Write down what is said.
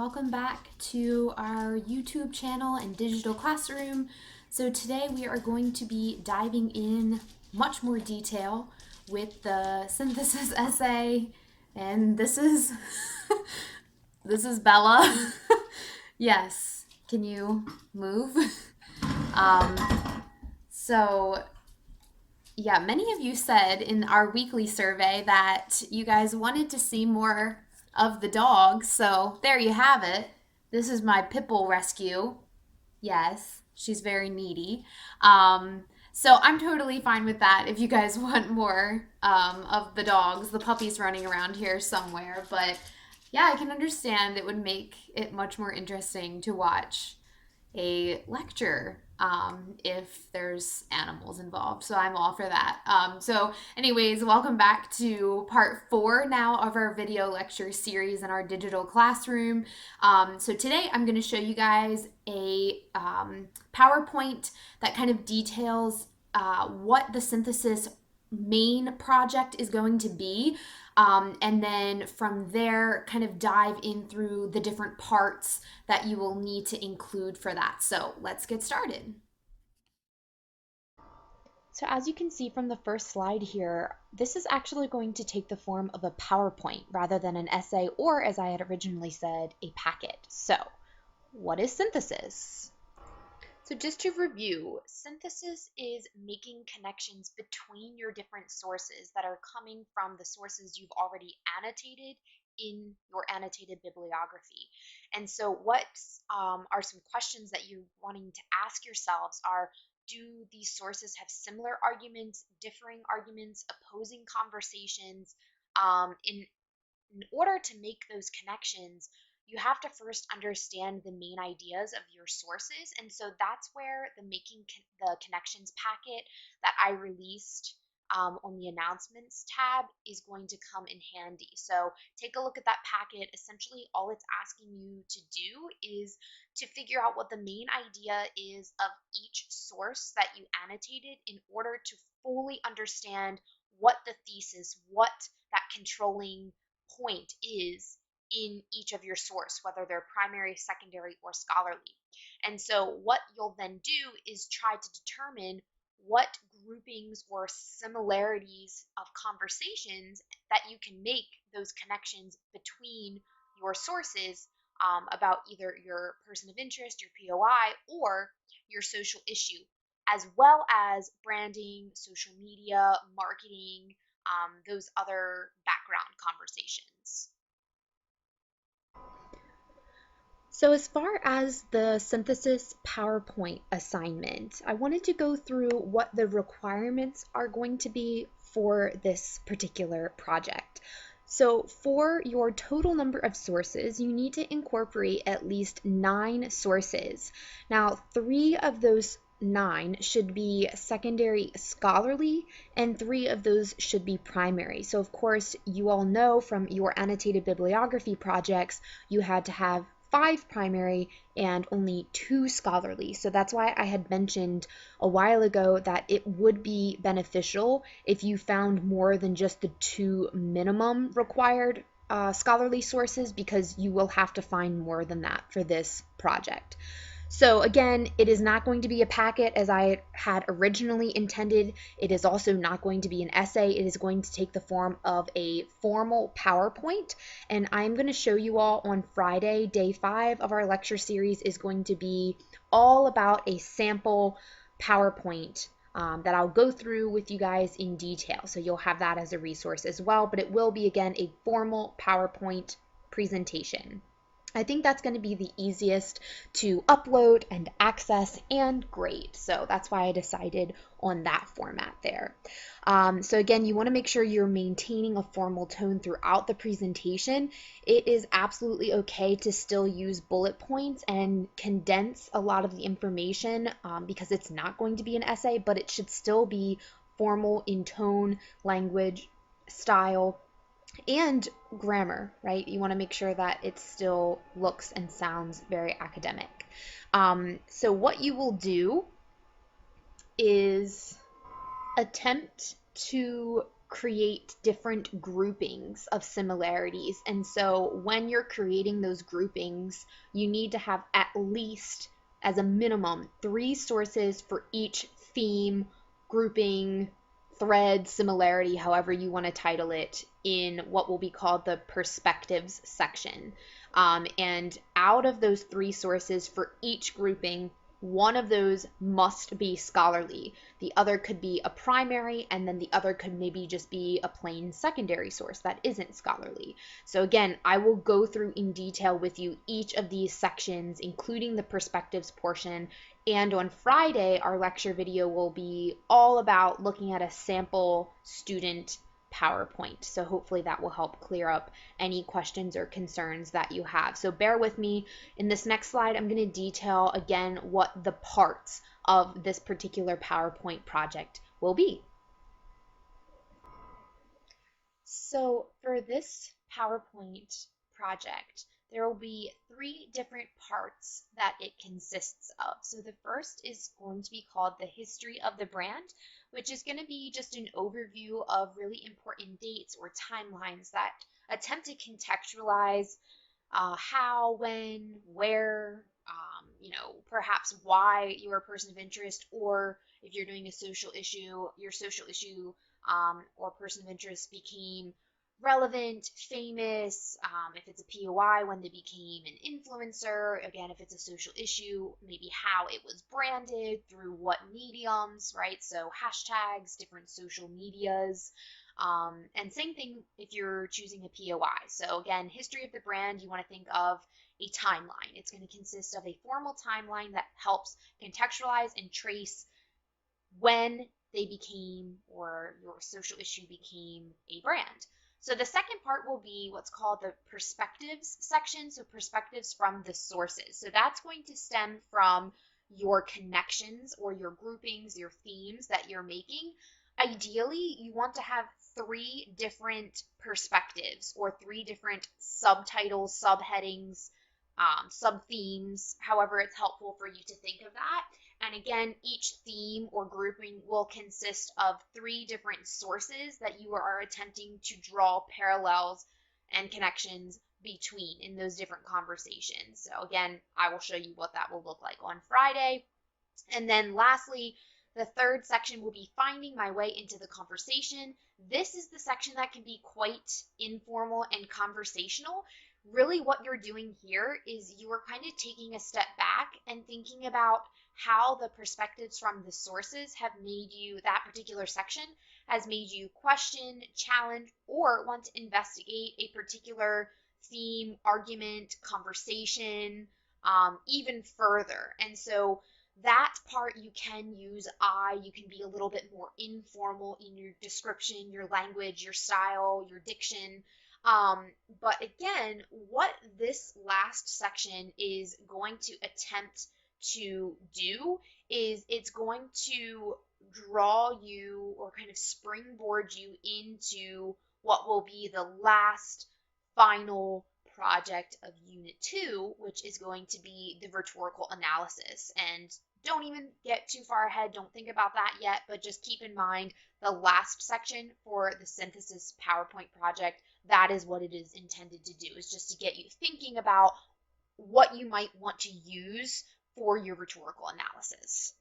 welcome back to our YouTube channel and digital classroom. So today we are going to be diving in much more detail with the synthesis essay, and this is this is Bella. Yes, can you move? Um, so yeah, many of you said in our weekly survey that you guys wanted to see more of the dog, so there you have it. This is my Pipple rescue. Yes, she's very needy. So I'm totally fine with that if you guys want more of the dogs, the puppies running around here somewhere. But yeah, I can understand it would make it much more interesting to watch a lecture if there's animals involved. So I'm all for that. So anyways, welcome back to part 4 now of our video lecture series in our digital classroom. So today I'm going to show you guys a PowerPoint that kind of details what the synthesis main project is going to be. And then from there, kind of dive in through the different parts that you will need to include for that. So let's get started. So as you can see from the first slide here, this is actually going to take the form of a PowerPoint rather than an essay, or as I had originally said, a packet. So what is synthesis? So just to review, synthesis is making connections between your different sources that are coming from the sources you've already annotated in your annotated bibliography. And so what are some questions that you're wanting to ask yourselves are, do these sources have similar arguments, differing arguments, opposing conversations? In order to make those connections, you have to first understand the main ideas of your sources. And so that's where the the connections packet that I released on the announcements tab is going to come in handy. So take a look at that packet. Essentially, all it's asking you to do is to figure out what the main idea is of each source that you annotated in order to fully understand what the thesis, what that controlling point is in each of your source, whether they're primary, secondary, or scholarly. And so what you'll then do is try to determine what groupings or similarities of conversations that you can make those connections between your sources about either your person of interest, your POI, or your social issue, as well as branding, social media, marketing, those other background conversations. So as far as the synthesis PowerPoint assignment, I wanted to go through what the requirements are going to be for this particular project. So for your total number of sources, you need to incorporate at least 9 sources. Now, 3 of those 9 should be secondary scholarly, and 3 of those should be primary. So of course, you all know from your annotated bibliography projects, you had to have 5 primary and only 2 scholarly. So that's why I had mentioned a while ago that it would be beneficial if you found more than just the 2 minimum required scholarly sources, because you will have to find more than that for this project. So again, it is not going to be a packet as I had originally intended. It is also not going to be an essay. It is going to take the form of a formal PowerPoint. And I'm going to show you all on Friday, day 5 of our lecture series is going to be all about a sample PowerPoint that I'll go through with you guys in detail. So you'll have that as a resource as well, but it will be, again, a formal PowerPoint presentation. I think that's going to be the easiest to upload and access and grade. So that's why I decided on that format there. So again, you want to make sure you're maintaining a formal tone throughout the presentation. It is absolutely okay to still use bullet points and condense a lot of the information because it's not going to be an essay, but it should still be formal in tone, language, style, and grammar, right? You want to make sure that it still looks and sounds very academic. So what you will do is attempt to create different groupings of similarities. And so when you're creating those groupings, you need to have at least, as a minimum, 3 sources for each theme, grouping, thread, similarity, however you want to title it, in what will be called the perspectives section. And out of those 3 sources for each grouping, one of those must be scholarly. The other could be a primary, and then the other could maybe just be a plain secondary source that isn't scholarly. So again, I will go through in detail with you each of these sections, including the perspectives portion. And on Friday, our lecture video will be all about looking at a sample student PowerPoint. So hopefully that will help clear up any questions or concerns that you have. So bear with me. In this next slide, I'm going to detail again what the parts of this particular PowerPoint project will be. So for this PowerPoint project, there will be 3 different parts that it consists of. So the first is going to be called the history of the brand, which is going to be just an overview of really important dates or timelines that attempt to contextualize how, when, where, perhaps why you're a person of interest, or if you're doing a social issue, your social issue or person of interest became relevant, famous, if it's a POI, when they became an influencer, again, if it's a social issue, maybe how it was branded, through what mediums, right? So hashtags, different social medias. And same thing if you're choosing a POI. So again, history of the brand, you want to think of a timeline. It's going to consist of a formal timeline that helps contextualize and trace when they became, or your social issue became, a brand. So the second part will be what's called the perspectives section. So perspectives from the sources. So that's going to stem from your connections or your groupings, your themes that you're making. Ideally, you want to have 3 different perspectives or 3 different subtitles, subheadings, sub-themes, however it's helpful for you to think of that. And again, each theme or grouping will consist of 3 different sources that you are attempting to draw parallels and connections between in those different conversations. So again, I will show you what that will look like on Friday. And then lastly, the third section will be finding my way into the conversation. This is the section that can be quite informal and conversational. Really what you're doing here is you are kind of taking a step back and thinking about how the perspectives from the sources have made you, that particular section has made you question, challenge, or want to investigate a particular theme, argument, conversation, even further. And so that part you can use you can be a little bit more informal in your description, your language, your style, your diction. But again, what this last section is going to attempt to do is it's going to draw you or kind of springboard you into what will be the last final project of Unit 2, which is going to be the rhetorical analysis. And don't even get too far ahead. Don't think about that yet, but just keep in mind the last section for the synthesis PowerPoint project. That is what it is intended to do, is just to get you thinking about what you might want to use for your rhetorical analysis.